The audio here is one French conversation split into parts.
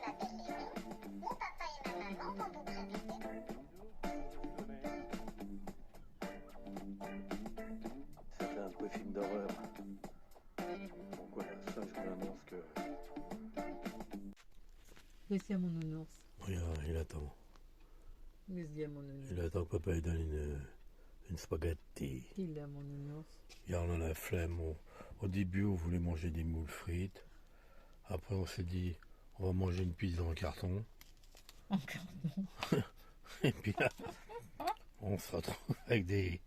Ça fait un peu film d'horreur. Donc voilà, ça je vous annonce que... Qu'est-ce qu'il y a mon nounours? Regarde, il attend. Qu'est-ce qu'il y a mon nounours? Il attend que papa lui donne une spaghetti. Il a mon nounours. Hier on en a la flemme. Au début on voulait manger des moules frites. Après on s'est dit on va manger une pizza en carton. En carton. Et puis là on se retrouve avec des...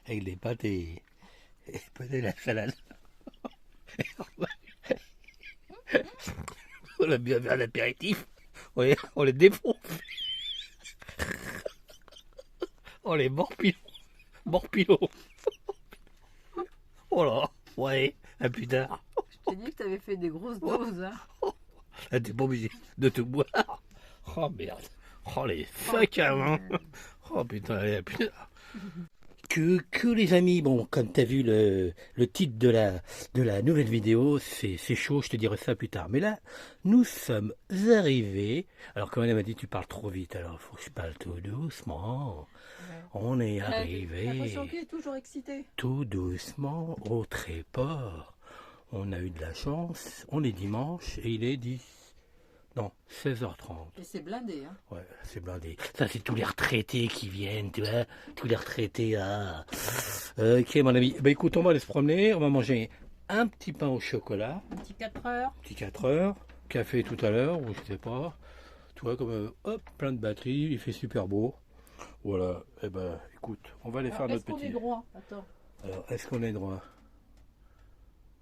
avec des pâtes et peut-être la salade. On a bien fait un apéritif. On les défonce. On les morpillo. Oh là, ouais, à plus tard. Je t'ai dit que t'avais fait des grosses doses, hein. Là, t'es pas obligé de te boire. Oh merde. Oh les sacs à main. Oh putain, allez, à plus tard. Que les amis, bon, comme tu as vu le titre de la nouvelle vidéo, c'est chaud, je te dirai ça plus tard. Mais là, nous sommes arrivés. Alors, comme elle m'a dit, tu parles trop vite, alors il faut que je parle tout doucement. Ouais. On est arrivé. J'ai l'impression qu'il est toujours excité. Tout doucement au Tréport. On a eu de la chance. On est dimanche et il est 16h30. Et c'est blindé, hein. Ouais, c'est blindé. Ça, c'est tous les retraités qui viennent, tu vois. Tous les retraités, ah. Ok, mon ami. Bah écoute, on va aller se promener. On va manger un petit pain au chocolat. Un petit 4 heures. Petit 4 heures. Café tout à l'heure, ou je sais pas. Tu vois, comme, hop, plein de batteries. Il fait super beau. Voilà. Eh ben, écoute, on va aller faire notre petit... Est-ce qu'on est droit? Attends. Alors, est-ce qu'on est droit?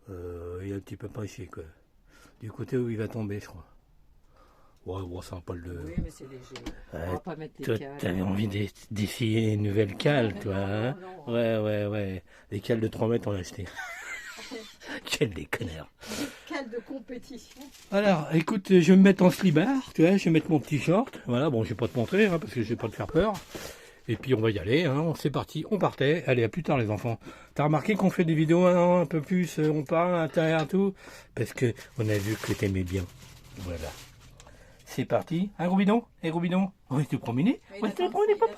Il y a un petit peu pas ici, quoi. Du côté où il va tomber, je crois. Ouais, bon, ça va pas le... Oui, mais c'est léger. On va pas mettre les toi, cales. T'avais envie d'essayer une nouvelle cale, toi, hein? Non. Ouais. Les cales de 3 mètres, on a acheté. Quel des connards. Des cales de compétition. Alors, écoute, je vais me mettre en slibard, tu vois, je vais mettre mon petit short. Voilà, bon, je vais pas te montrer, hein, parce que je vais pas te faire peur. Et puis, on va y aller, hein. C'est parti, on partait. Allez, à plus tard, les enfants. T'as remarqué qu'on fait des vidéos un peu plus, on parle à l'intérieur, tout? Parce que on a vu que t'aimais bien. Voilà. C'est parti. Un gros bidon? Un gros bidon? On va se promener. On va se promener, papa.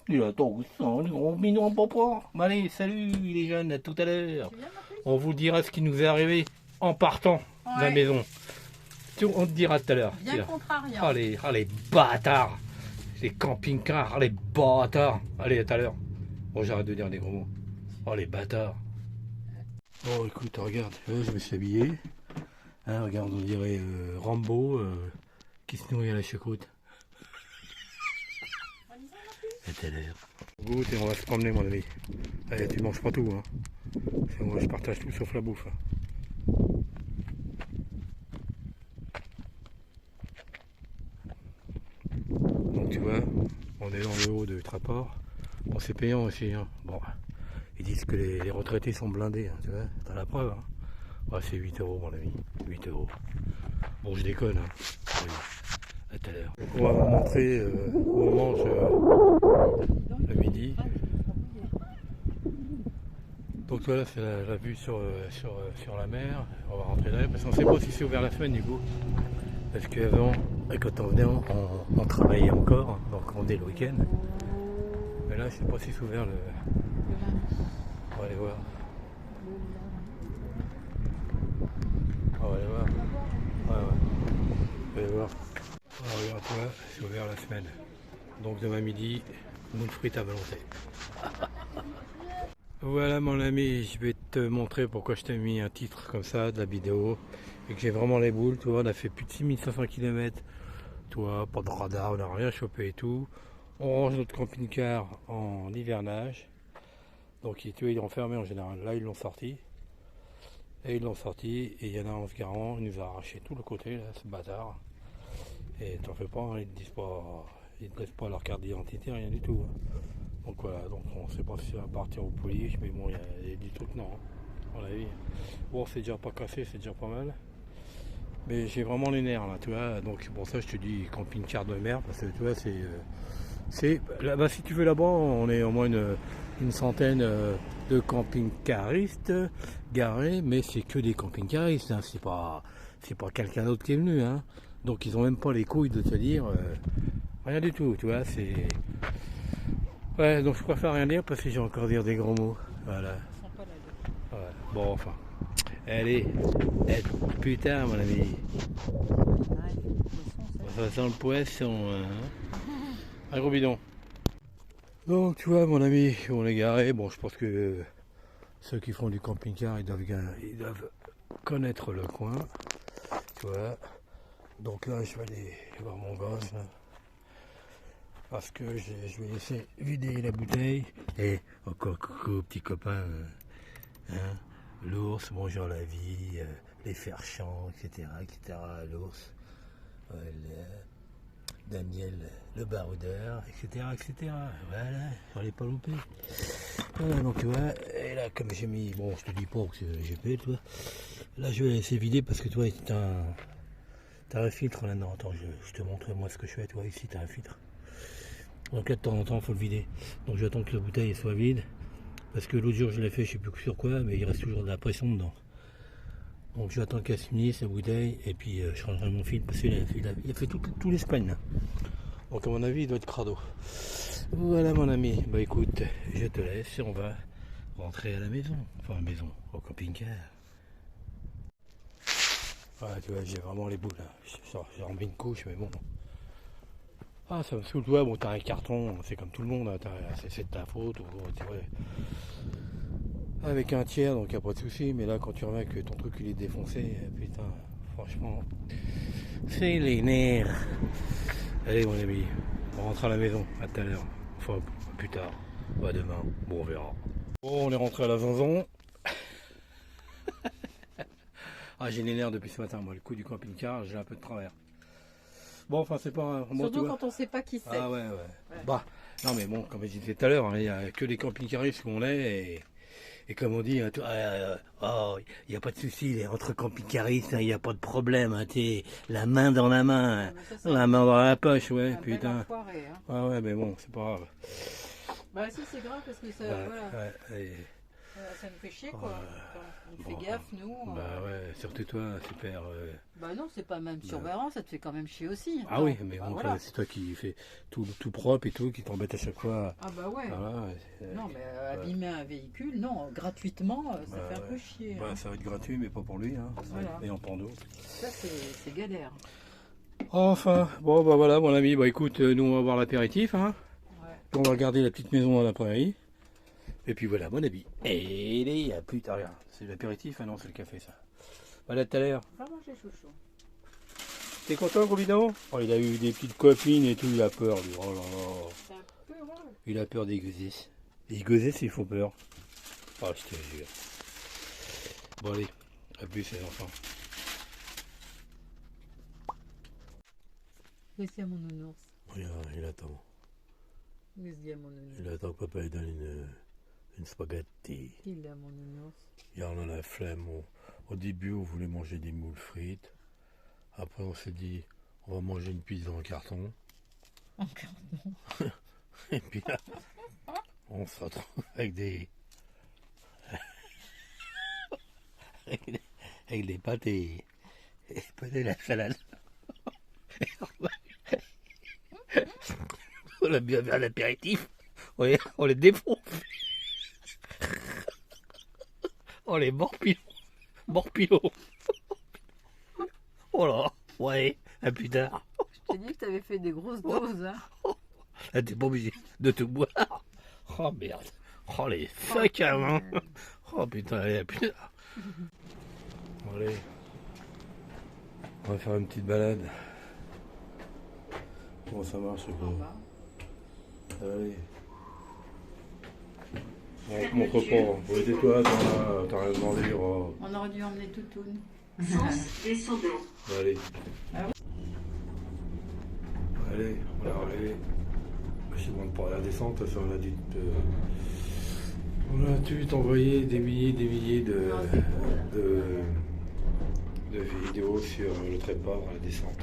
Il attend ça, le gros bidon, papa. Allez, salut les jeunes, à tout à l'heure. On vous dira ce qui nous est arrivé en partant de la maison. On te dira tout à l'heure. Bien contrariant. Allez, bâtards. Les camping-cars, les bâtards. Allez, à tout à l'heure. Bon, j'arrête de dire des gros mots. Oh, les bâtards. Bon, écoute, regarde, je me suis habillé. Hein, regarde, on dirait Rambo. Qui se nourrit à la choucroute. À tout à l'heure. Goûte et on va se promener, mon ami. Allez, tu manges pas tout, hein. Moi, je partage tout sauf la bouffe. Donc tu vois, on est dans le haut de Tréport. Bon, c'est payant aussi, hein. Bon, ils disent que les retraités sont blindés, hein, tu vois. T'as la preuve, hein. Ouais, c'est 8 €, mon ami. 8 €. Bon, je déconne, hein. Oui. À tout à l'heure. On va vous montrer où on mange le midi. Donc voilà, c'est la vue sur la mer. On va rentrer là parce qu'on ne sait pas si c'est ouvert la semaine du coup. Parce qu'avant, quand on venait, on travaillait encore, donc on est le week-end. Mais là, je ne sais pas si c'est ouvert le... On va aller voir. On va aller voir. Ouais. On va aller voir. Alors, regarde, toi, c'est ouvert la semaine. Donc demain midi, moule frites à volonté. Voilà mon ami, je vais te montrer pourquoi je t'ai mis un titre comme ça de la vidéo. Et que j'ai vraiment les boules, tu vois, on a fait plus de 6500 km. Tu vois, pas de radar, on n'a rien chopé et tout. On range notre camping-car en hivernage. Donc tu vois, ils l'ont fermé en général. Là, ils l'ont sorti. Et ils l'ont sorti. Et il y en a en se garant, il nous a arraché tout le côté, là, ce bâtard. Et t'en fais pas, hein, ils ne te laissent pas leur carte d'identité, rien du tout. Hein. Donc voilà, donc on sait pas si ça va partir au police, mais bon, il y a des trucs, non, hein, on l'a vu. Bon, c'est déjà pas cassé, c'est déjà pas mal. Mais j'ai vraiment les nerfs, là, tu vois, donc pour ça je te dis camping-car de mer, parce que tu vois, c'est là-bas, si tu veux là-bas, on est au moins une centaine, de camping-caristes garés, mais c'est que des camping-caristes, hein. C'est pas quelqu'un d'autre qui est venu, hein. Donc ils ont même pas les couilles de te dire rien du tout, tu vois, c'est... Ouais, donc je préfère rien dire parce que j'ai encore dire des gros mots, voilà. Ouais. Bon, enfin, allez, plus tard mon ami. Ça sent le poisson, hein. Un gros bidon. Donc tu vois mon ami, on est garé, bon je pense que ceux qui font du camping-car ils doivent connaître le coin, tu vois. Donc là je vais aller voir mon gosse là, parce que je vais laisser vider la bouteille. Et encore coucou petit copain, hein, l'ours, bonjour la vie, les fers-champs, etc. L'ours, Daniel le baroudeur, etc. Voilà, j'en ai pas loupé. Voilà, donc tu vois, et là comme j'ai mis, bon je te dis pas que j'ai fait, tu vois, là je vais laisser vider parce que toi t'as un filtre là-dedans. Attends, je te montre moi ce que je fais, tu vois, ici t'as un filtre. Donc là de temps en temps il faut le vider. Donc j'attends que la bouteille soit vide, parce que l'autre jour je l'ai fait, je sais plus sur quoi, mais il reste toujours de la pression dedans. Donc j'attends qu'elle se finisse la bouteille et puis je changerai mon filtre parce qu'il a fait tout l'Espagne là. Donc à mon avis il doit être crado. Voilà mon ami, bah écoute, je te laisse et on va rentrer à la maison. Enfin à la maison, au camping-car. Voilà tu vois, j'ai vraiment les boules là. J'ai remis une couche mais bon. Ah ça me saoule, toi, bon t'as un carton, c'est comme tout le monde, hein, c'est de ta faute, tu vois. Avec un tiers donc y a pas de souci, mais là quand tu remarques que ton truc il est défoncé, putain, franchement, c'est les nerfs. Allez mon ami, on rentre à la maison, à tout à l'heure, enfin plus tard, ou à demain, bon on verra. Bon on est rentré à la Zanzon. Ah j'ai les nerfs depuis ce matin, moi le coup du camping-car, j'ai un peu de travers. Bon enfin c'est pas... Surtout quand on sait pas qui c'est. Ah ouais. Bah, non mais bon, comme je disais tout à l'heure, il n'y a que des camping-caristes qu'on est et comme on dit, il n'y a pas de souci, entre camping-caristes, il n'y a pas de problème, hein, la main dans la main, la main dans la poche, ouais, putain. Enfoiré, hein. Ah ouais, mais bon, c'est pas grave. Bah si, c'est grave parce que ça, voilà. Ça nous fait chier, quoi. On fait gaffe, nous. Bah ouais, surtout toi, super. Bah non, c'est pas même surveillant, ça te fait quand même chier aussi. Ah oui, mais bon, voilà. C'est toi qui fais tout propre et tout, qui t'embête à chaque fois. Ah bah ouais. Voilà, non, mais abîmer un véhicule, non, gratuitement, ça fait un peu chier. Bah, ça va être gratuit, mais pas pour lui, hein. Voilà. Et en pando. Ça, c'est galère. Enfin, bon, bah voilà, mon ami, bah écoute, nous on va voir l'apéritif, hein. Ouais. On va regarder la petite maison à la prairie. Et puis voilà, mon ami. Et il y a plus tard, regarde. C'est l'apéritif, ah non, c'est le café, ça. Voilà, tout à l'heure. Va manger chouchou. T'es content, gros bidon? Oh, il a eu des petites copines et tout, il a peur, lui. Oh là là. C'est un peu drôle. Il a peur des gosses. Les gosses, il faut peur. Oh, je te jure. Bon, allez, à plus, les enfants. Laissez à mon nounours. Regarde, il attend. Laissez à mon nounours. Il attend que papa lui donne une spaghetti. Il a mon nounours. Hier, on en a la flemme. Au début, on voulait manger des moules frites. Après, on s'est dit, on va manger une pizza en carton. En carton. Et puis là, on se retrouve avec des... avec des pâtes et peut-être la salade. On a bien fait l'apéritif. On les défonce. On les morpillo. Oh là, ouais, à plus tard. Je t'ai dit que t'avais fait des grosses doses, hein. Là, t'es pas obligé de te boire. Oh merde. Oh les sacs à main. Oh putain, allez, à plus tard. Bon, allez. On va faire une petite balade. Comment ça marche, quoi? Allez. On te montre pas. Oui, tais-toi, t'as rien demandé. Oh. On aurait dû emmener Toutoune. Sens descendant. Allez. Allez, on va arriver. Je demande pas la descente, ça on a dit. On a dû t'envoyer des milliers de vidéos sur le tréport à la descente.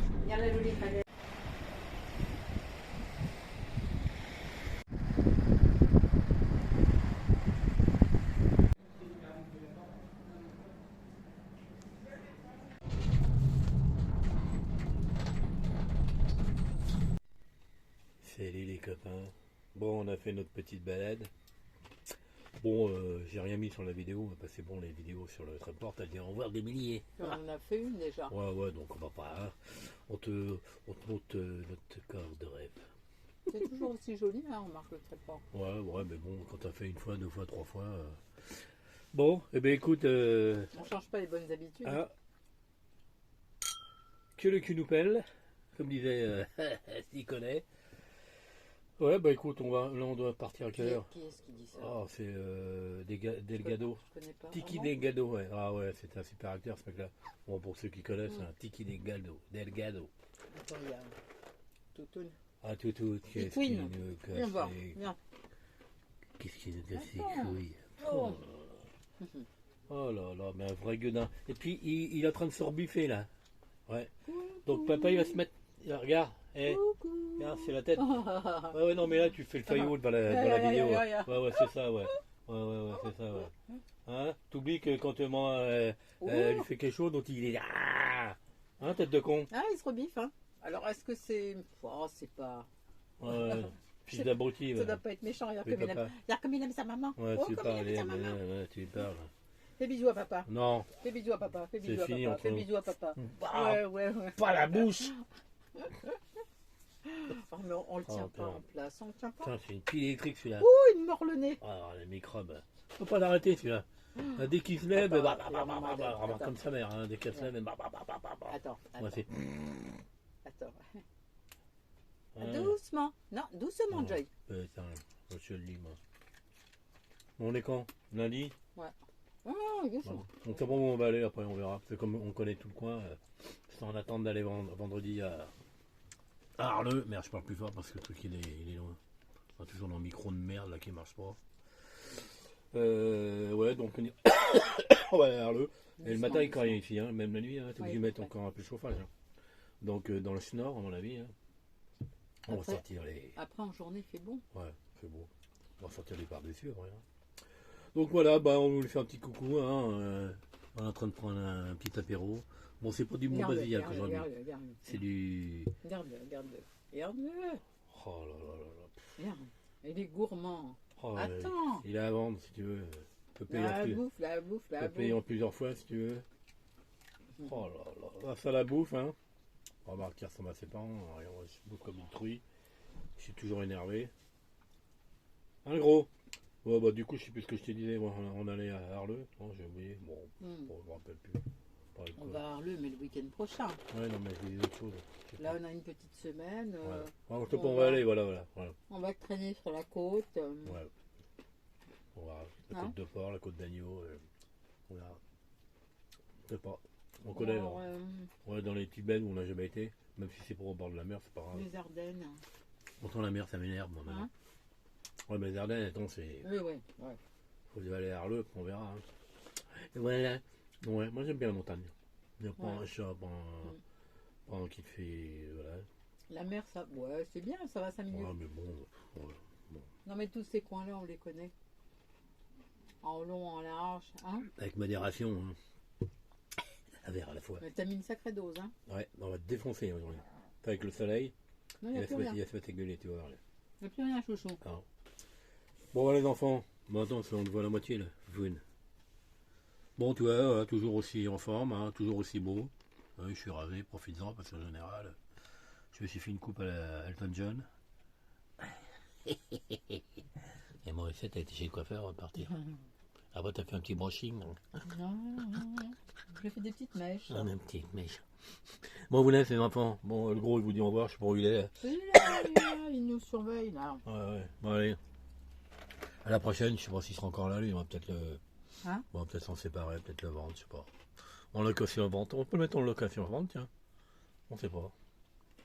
copains. Bon, on a fait notre petite balade. Bon, j'ai rien mis sur la vidéo, parce que c'est bon, les vidéos sur le Tréport, t'as dit en voir des milliers. On en a fait une déjà. Ouais, donc on va pas. Hein. On te montre notre corps de rêve. C'est toujours aussi joli, hein, on marque le Tréport. Ouais, mais bon, quand t'as fait une fois, deux fois, trois fois. Bon, eh bien écoute. On change pas les bonnes habitudes. Ah, que le cul nous pèle, comme disait s'il connaît. Ouais, bah écoute, là on doit partir à quelle heure? Qui est-ce qui dit ça? Ah, c'est Delgado. Je connais pas. Tiki Vraiment Delgado, ouais. Ah ouais, c'est un super acteur ce mec-là. Bon, pour ceux qui connaissent, hein, Tiki Delgado. Attends, il y a Toutoune. Ah, tout, qu'est-ce qui Queen. nous casse Viens voir, les- viens. Qu'est-ce qui nous casse les Attends. couilles? Oh. Oh là, mais un vrai gueudin. Et puis, il est en train de se rebuffer, là. Ouais. Donc, papa, il va se mettre... Regarde, Coucou. regarde, c'est la tête. Ouais, non, mais là, tu fais le faillot devant la vidéo. Ouais, c'est ça, ouais. Ouais, c'est ça, ouais. Hein? T'oublies que quand tu lui fais quelque chose, donc il est... Ah, hein, tête de con. Ah, il se rebiffe, hein. Alors, est-ce que c'est... Oh, c'est pas... Ouais, fils d'abruti. Ça Ouais. doit pas être méchant. Regarde Oui, comme, papa. regarde comme il aime sa maman. Ouais, Oh, tu comme parles, il aime sa maman. ouais, tu parles. Fais bisous à papa. Non, Fais bisous à papa. Fais bisous à fini papa. entre Fais nous. bisous à papa. Bah, Ouais. pas la bouche. Oh, mais on le tient Oh, pas putain. en place. On le tient pas. Putain, c'est une pile électrique celui-là. Ouh, il me mord le nez. Ah, les microbes. Faut pas l'arrêter celui-là. Dès qu'il se lève, Attends, il va m'emmerder. remarque Attends. comme sa mère. Hein. Dès qu'elle se lève, Attends. ouais, c'est... Attends. Ouais. Doucement. Non, doucement, Oh, Joy. Putain, je le lis, moi. Bon, on est quand? Lundi? Oh, qu'est-ce que Bon. On sait pas où on va aller, après on verra. C'est comme on connaît tout le coin. C'est en attente d'aller vendredi à Arleux. Merde, je parle plus fort parce que le truc il est loin. On a toujours dans le micro de merde là qui marche pas. Ouais, donc on est... ouais, Arleux. Et le matin il doucement. craille ici, hein. Même la nuit, hein. T'es obligé de mettre ouais. encore un peu de chauffage. Hein. Donc dans le nord, à mon avis, hein, on va Après- sortir les... Après, en journée, il fait bon. Ouais, c'est beau. On va sortir les par-dessus, après. Hein. Donc voilà, bah, on voulait faire un petit coucou. Hein, on est en train de prendre un petit apéro. Bon, c'est pas du bon basilic aujourd'hui. Regarde-le. C'est du... Regarde-le. Regarde-le. Oh là là là là. Regarde. Il est gourmand. Oh, Attends. il est à vendre si tu veux. Tu peux payer, La bouffe. tu peux payer en plusieurs fois si tu veux. Oh là là. Ah, ça la bouffe, hein. Remarque qu'il ressemble à ses parents. Je bouffe comme une truie. Je suis toujours énervé. Un gros. Ouais, bah, du coup, je sais plus ce que je te disais. Bon, on allait à Arleux. Non, j'ai oublié. Bon, bon, je me rappelle plus. Pareil, On quoi. va à Arleux, mais le week-end prochain. Ouais, non, mais je dis autre chose. Je sais Là, pas. on a une petite semaine. Ouais. On On va- va aller, voilà. On va traîner sur la côte. Ouais. On va la Hein côte de Port, la côte d'Agneau. On verra. Je sais pas. On connaît, Alors, là. Ouais, dans les petites baies où on n'a jamais été. Même si c'est pour au bord de la mer, c'est pas grave. les Ardennes. Pourtant, la mer, ça m'énerve, moi, maintenant. Hein Ouais, mais les Ardennes, attends, c'est... Oui. Faut aller à Arleux, on verra. Hein. Et voilà. Ouais, moi, j'aime bien la montagne. Il n'y a pas Ouais. un chat, pas un qui fait... Voilà. La mer, ça, ouais, c'est bien, ça va 5 minutes. Ouais, mais bon... ouais. Non, mais tous ces coins-là, on les connaît. En long, en large. Hein Avec modération, hein. Un verre à la fois. Mais t'as mis une sacrée dose, hein. Ouais, on va te défoncer aujourd'hui. Avec le soleil, Non, il il n'y a va plus se rien. mettre à gueuler, tu vas voir. Là. Il n'y a plus rien, chouchou. Ah. Bon, les enfants. Bon, attends, on te voit la moitié, là. Jouine. Bon, tu vois, toujours aussi en forme, hein, toujours aussi beau. Oui, je suis rasé, profites-en, parce qu'en général, je me suis fait une coupe à la Elton John. Et Morissette, t'as été chez le coiffeur, on va partir. Après, t'as fait un petit brushing. Non, je fais des petites mèches. Ah, une petite mèche. Bon, vous l'avez fait, enfants. Bon, le gros, il vous dit au revoir, je sais pas où il est. Il nous surveille, là. Ouais. Bon, allez. À la prochaine, je sais pas s'il sera encore là, lui. On va peut-être le. Hein On va peut-être s'en séparer, peut-être le vendre, je sais pas. En location vente. On peut le mettre en location vente, tiens. On sait pas.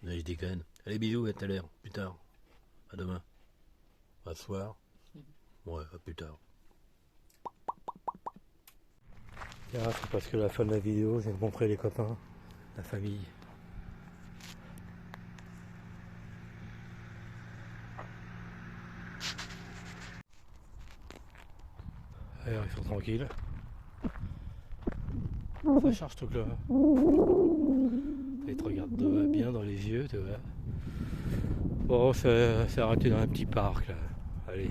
Mais je déconne. Allez, bisous, à tout à l'heure. Plus tard. À demain. À ce soir. Ouais, à plus tard. C'est parce que la fin de la vidéo, j'ai montré les copains, la famille. Alors, ils sont tranquilles. Ça charge ce truc-là. Et te regarde bien dans les yeux, tu vois. Bon, ça s'est arrêté dans un petit parc là. Allez,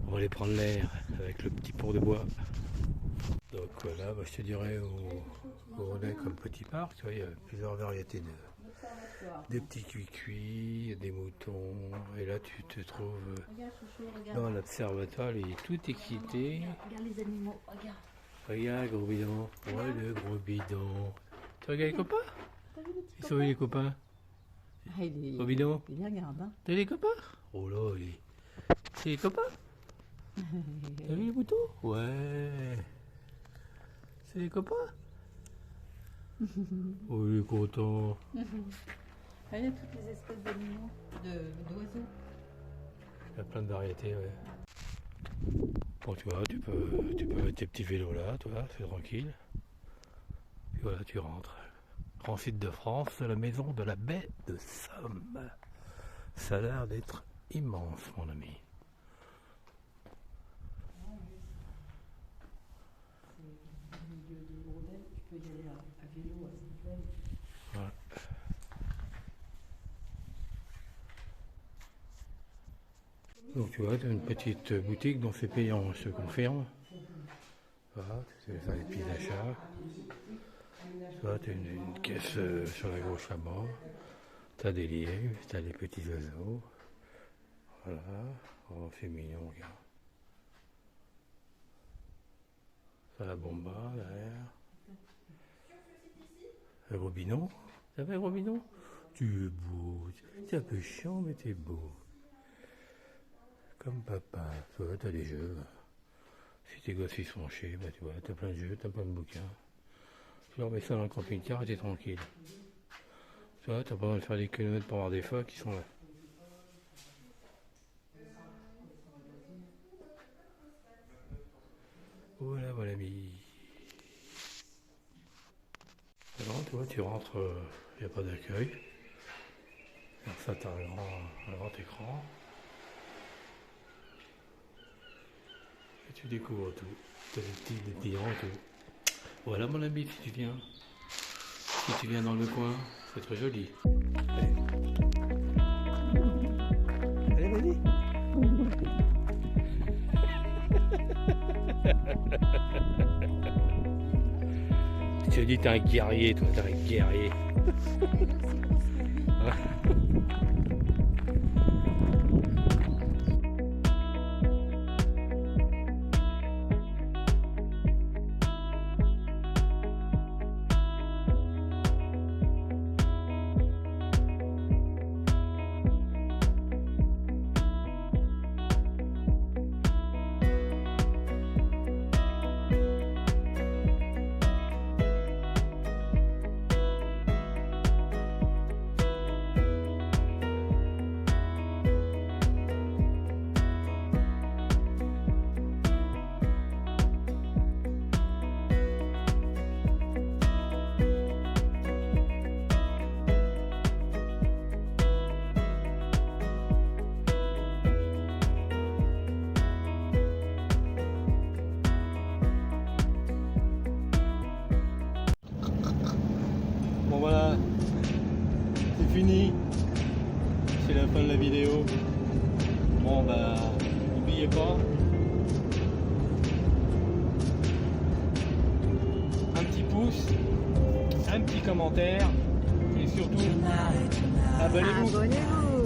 on va aller prendre l'air avec le petit pont de bois. Donc voilà, je te dirais où on est comme petit parc. Tu vois, il y a plusieurs variétés des petits cuits-cuits, des moutons. Et là, tu te trouves dans l'observatoire, il est tout équité. Regarde les animaux, regarde. Regarde le gros bidon. Ouais, le gros bidon. Tu regardes les copains? Ils sont où les copains? Gros bidon? Il regarde, hein. T'as vu les copains? Oh là, c'est les copains? T'as vu les moutons? Ouais. C'est les copains? Oh, il est content. Il y a toutes les espèces d'animaux, d'oiseaux. Il y a plein de variétés, ouais. Bon, tu vois, tu peux mettre tes petits vélos là, tu vois, c'est tranquille. Puis voilà, tu rentres. Grand site de France, la maison de la baie de Somme. Ça a l'air d'être immense, mon ami. Voilà. Donc tu vois, tu as une petite boutique dont c'est payant, je te confirme. Voilà, tu vas faire les petits achats. Tu vois, tu as une caisse sur la gauche là-bas. Tu as des lièvres, tu as des petits oiseaux. Voilà, oh, c'est mignon, regarde. Ça la bomba derrière. Le gros bidon. T'as vu le gros bidon? Tu es beau. T'es un peu chiant, mais t'es beau. Comme papa. Tu vois, t'as des jeux. Si tes gosses ils sont chiés, bah tu vois, t'as plein de jeux, t'as plein de bouquins. Tu leur mets ça dans le camping-car et t'es tranquille. Tu vois, t'as pas besoin de faire des kilomètres pour avoir des phoques qui sont là. Voilà, voilà, ami. Alors, tu vois, tu rentres, il n'y a pas d'accueil. Alors ça, tu as un grand écran. Et tu découvres tout. Tu as des petits rangs, tout. Voilà, mon ami, si tu viens dans le coin, c'est très joli. Allez, vas-y. Je te dis, t'es un guerrier, toi, t'es un guerrier. Bon voilà, c'est fini, c'est la fin de la vidéo. Bon bah, n'oubliez pas, un petit pouce, un petit commentaire et surtout, abonnez-vous.